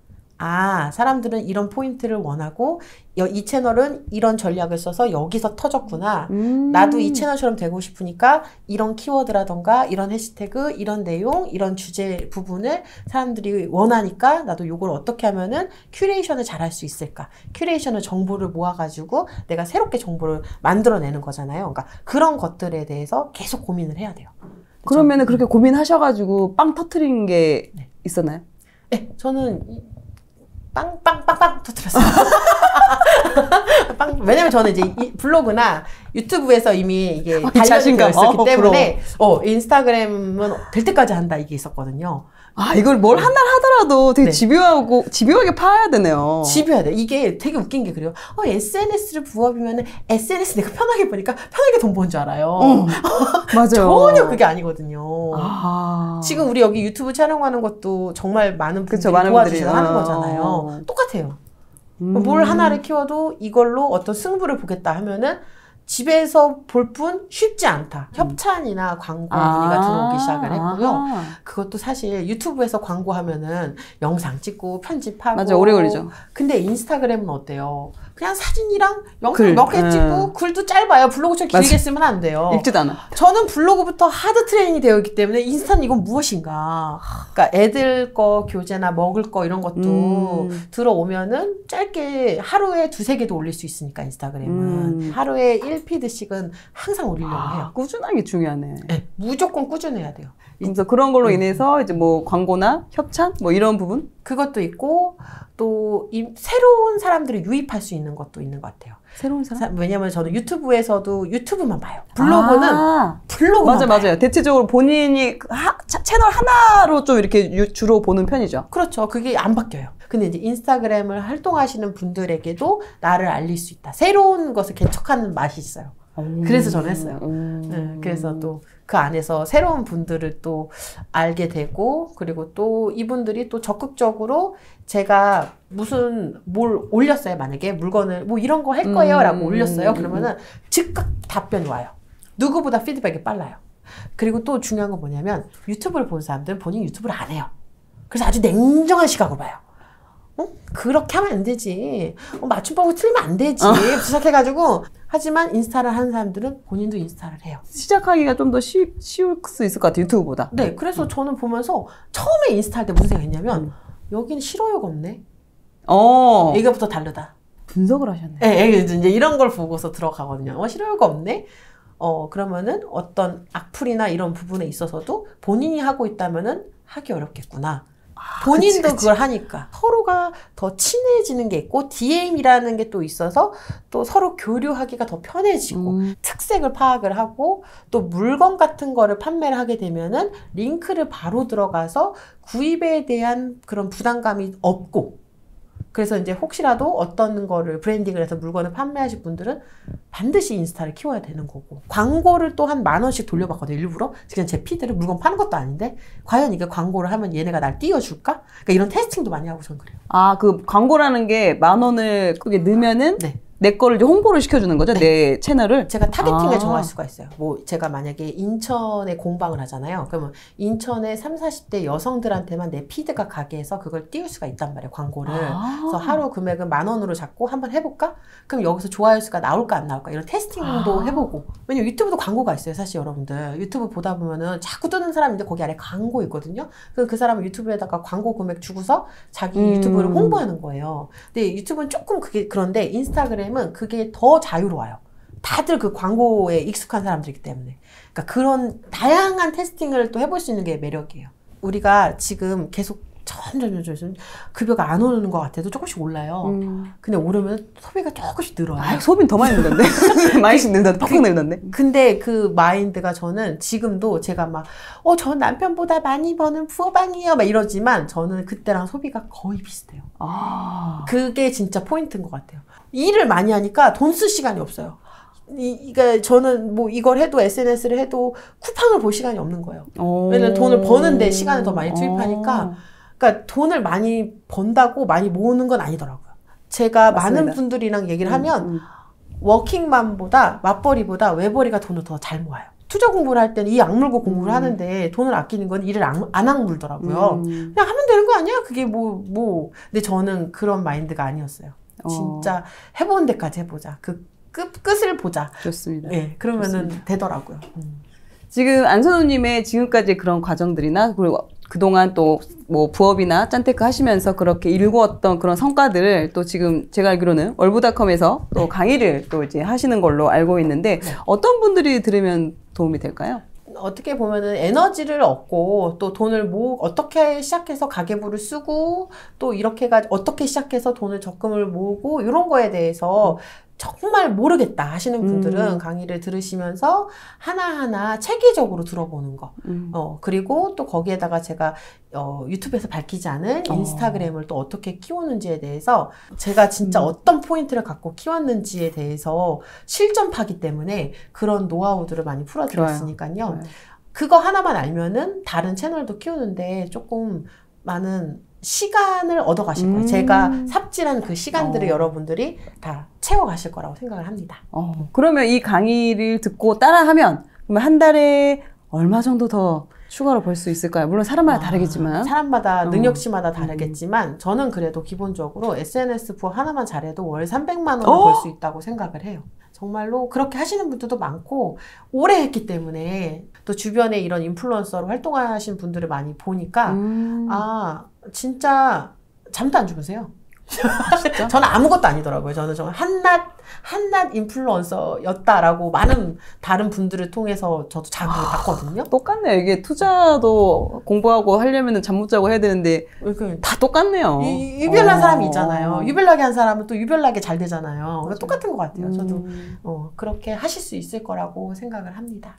사람들은 이런 포인트를 원하고 이 채널은 이런 전략을 써서 여기서 터졌구나. 나도 이 채널처럼 되고 싶으니까 이런 키워드라던가 이런 해시태그, 이런 내용, 이런 주제 부분을 사람들이 원하니까 나도 요걸 어떻게 하면은 큐레이션을 잘 할 수 있을까. 큐레이션을 정보를 모아가지고 내가 새롭게 정보를 만들어내는 거잖아요. 그러니까 그런 것들에 대해서 계속 고민을 해야 돼요. 그러면은 그렇게 고민하셔가지고 빵 터트린 게 있었나요? 네, 저는 빵 터뜨렸어요. 왜냐면 저는 이제 블로그나 유튜브에서 이미 이게 단련되어 있었기 때문에 인스타그램은 될 때까지 한다 이게 있었거든요. 이걸 뭘 한 달 하더라도 되게 집요하게 파야 되네요. 집요해야 돼. 이게 되게 웃긴 게 그래요. SNS를 부업이면은 SNS 내가 편하게 보니까 편하게 돈 버는 줄 알아요. 맞아요. 전혀 그게 아니거든요. 지금 우리 여기 유튜브 촬영하는 것도 정말 많은 분들이 도와주셔서 하는 거잖아요. 똑같아요. 뭘 하나를 키워도 이걸로 어떤 승부를 보겠다 하면은 집에서 볼 뿐 쉽지 않다. 협찬이나 광고 문의가 들어오기 시작을 했고요. 그것도 사실 유튜브에서 광고하면은 영상 찍고 편집하고. 맞아, 오래 걸리죠. 근데 인스타그램은 어때요? 그냥 사진이랑 영상 몇 개 찍고 글도 짧아요. 블로그처럼 길게 쓰면 안 돼요. 읽지도 않아. 저는 블로그부터 하드 트레이닝이 되어 있기 때문에 인스타는 이건 무엇인가. 그러니까 애들 거 교재나 먹을 거 이런 것도 들어오면은 짧게 하루에 2-3개도 올릴 수 있으니까 인스타그램은. 하루에 1피드씩은 항상 올리려고 해요. 꾸준한 게 중요하네. 네, 무조건 꾸준해야 돼요. 그래서 그런 걸로 인해서 이제 뭐 광고나 협찬 뭐 이런 부분? 그것도 있고 또 새로운 사람들을 유입할 수 있는 것도 있는 것 같아요. 새로운 사람? 왜냐면 저는 유튜브에서도 유튜브만 봐요. 블로그는 블로그만 맞아요. 대체적으로 본인이 채널 하나로 좀 이렇게 주로 보는 편이죠. 그렇죠. 그게 안 바뀌어요. 근데 이제 인스타그램을 활동하시는 분들에게도 나를 알릴 수 있다. 새로운 것을 개척하는 맛이 있어요. 그래서 저는 했어요. 그래서 또 그 안에서 새로운 분들을 또 알게 되고, 그리고 또 이분들이 또 적극적으로 제가 무슨 뭘 올렸어요. 만약에 물건을 뭐 이런 거 할 거예요 라고 올렸어요. 그러면은 즉각 답변이 와요. 누구보다 피드백이 빨라요. 그리고 또 중요한 건 뭐냐면 유튜브를 보는 사람들은 본인 유튜브를 안 해요. 그래서 아주 냉정한 시각으로 봐요. 그렇게 하면 안 되지. 맞춤법을 틀리면 안 되지. 시작해가지고. 하지만 인스타를 하는 사람들은 본인도 인스타를 해요. 시작하기가 좀 더 쉬울 수 있을 것 같아요. 유튜브보다. 네. 그래서 저는 보면서 처음에 인스타 할 때 무슨 생각했냐면 여기는 싫어요가 없네. 이거부터 다르다. 분석을 하셨네. 네. 이제 이런 걸 보고서 들어가거든요. 싫어요가 없네. 그러면은 어떤 악플이나 이런 부분에 있어서도 본인이 하고 있다면은 하기 어렵겠구나. 본인도 그치. 그걸 하니까 서로가 더 친해지는 게 있고 DM이라는 게 또 있어서 또 서로 교류하기가 더 편해지고 특색을 파악을 하고 또 물건 같은 거를 판매를 하게 되면은 링크를 바로 들어가서 구입에 대한 그런 부담감이 없고, 그래서 이제 혹시라도 어떤 거를 브랜딩을 해서 물건을 판매하실 분들은 반드시 인스타를 키워야 되는 거고, 광고를 또 한 10,000원씩 돌려봤거든요. 일부러. 그냥 제 피드를 물건 파는 것도 아닌데 과연 이게 광고를 하면 얘네가 날 띄워줄까? 그러니까 이런 테스팅도 많이 하고 저는 그래요. 그 광고라는 게 10,000원을 그게 넣으면은 네. 내 거를 이제 홍보를 시켜주는 거죠? 네. 내 채널을? 제가 타겟팅을 정할 수가 있어요. 뭐 제가 만약에 인천에 공방을 하잖아요. 그러면 인천의 30, 40대 여성들한테만 내 피드가 가게 해서 그걸 띄울 수가 있단 말이에요. 광고를. 그래서 하루 금액은 10,000원으로 잡고 한번 해볼까? 그럼 여기서 좋아요 수가 나올까 안 나올까? 이런 테스팅도 해보고. 왜냐면 유튜브도 광고가 있어요. 사실 여러분들. 유튜브 보다 보면은 자꾸 뜨는 사람인데 거기 아래 광고 있거든요. 그럼 그 사람은 유튜브에다가 광고 금액 주고서 자기 유튜브를 홍보하는 거예요. 근데 유튜브는 조금 그게 그런데 인스타그램 그게 더 자유로워요. 다들 그 광고에 익숙한 사람들이기 때문에. 그러니까 그런 다양한 테스팅을 또 해볼 수 있는 게 매력이에요. 우리가 지금 계속 점점 급여가 안 오르는 것 같아도 조금씩 올라요. 근데 오르면 소비가 조금씩 늘어요. 소비는 더 많이 늘던데? 많이씩 늘던데? 팍팍 늘던데? 근데 그 마인드가 저는 지금도 제가 막 저 남편보다 많이 버는 부업왕이에요 막 이러지만 저는 그때랑 소비가 거의 비슷해요. 그게 진짜 포인트인 것 같아요. 일을 많이 하니까 돈 쓸 시간이 없어요. 그러니까 저는 뭐 이걸 해도 SNS를 해도 쿠팡을 볼 시간이 없는 거예요. 왜냐면 돈을 버는데 시간을 더 많이 투입하니까. 그러니까 돈을 많이 번다고 많이 모으는 건 아니더라고요. 제가 맞습니다. 많은 분들이랑 얘기를 하면 워킹맘보다 맞벌이보다 외벌이가 돈을 더 잘 모아요. 투자 공부를 할 때는 이 악물고 공부를 하는데 돈을 아끼는 건 일을 안 악물더라고요. 그냥 하면 되는 거 아니야? 그게 뭐. 근데 저는 그런 마인드가 아니었어요. 진짜 해보는 데까지 해보자. 그 끝을 보자. 좋습니다. 네, 그러면은 좋습니다. 되더라고요. 지금 안선우님의 지금까지 그런 과정들이나 그리고 그동안 또 뭐 부업이나 짠테크 하시면서 그렇게 일구었던 그런 성과들을 또 지금 제가 알기로는 월부닷컴에서 또 강의를 또 이제 하시는 걸로 알고 있는데 어떤 분들이 들으면 도움이 될까요? 어떻게 보면은 에너지를 얻고 또 돈을 어떻게 시작해서 가계부를 쓰고 또 이렇게가 어떻게 시작해서 돈을 적금을 모으고 이런 거에 대해서 정말 모르겠다 하시는 분들은 강의를 들으시면서 하나하나 체계적으로 들어보는 거. 그리고 또 거기에다가 제가 유튜브에서 밝히지 않은 인스타그램을 또 어떻게 키우는지에 대해서 제가 진짜 어떤 포인트를 갖고 키웠는지에 대해서 실전파기 때문에 그런 노하우들을 많이 풀어드렸으니까요. 그거 하나만 알면은 다른 채널도 키우는데 조금 많은 시간을 얻어가실 거예요. 제가 삽질한 그 시간들을 여러분들이 다 채워가실 거라고 생각을 합니다. 그러면 이 강의를 듣고 따라하면 그러면 한 달에 얼마 정도 더 추가로 벌 수 있을까요? 물론 사람마다 다르겠지만. 사람마다 능력치마다 다르겠지만 저는 그래도 기본적으로 SNS 부업 하나만 잘해도 월 300만 원을 벌 수 있다고 생각을 해요. 정말로 그렇게 하시는 분들도 많고 오래 했기 때문에 또 주변에 이런 인플루언서로 활동하신 분들을 많이 보니까 진짜 잠도 안 주무세요. 저는 아무것도 아니더라고요. 저는 정말 한낱 인플루언서였다라고 많은 다른 분들을 통해서 저도 자극을 받거든요. 똑같네요. 이게 투자도 공부하고 하려면 잠 못 자고 해야 되는데 다 똑같네요. 유별난 사람이 있잖아요. 유별나게 한 사람은 또 유별나게 잘 되잖아요. 똑같은 것 같아요. 저도 그렇게 하실 수 있을 거라고 생각을 합니다.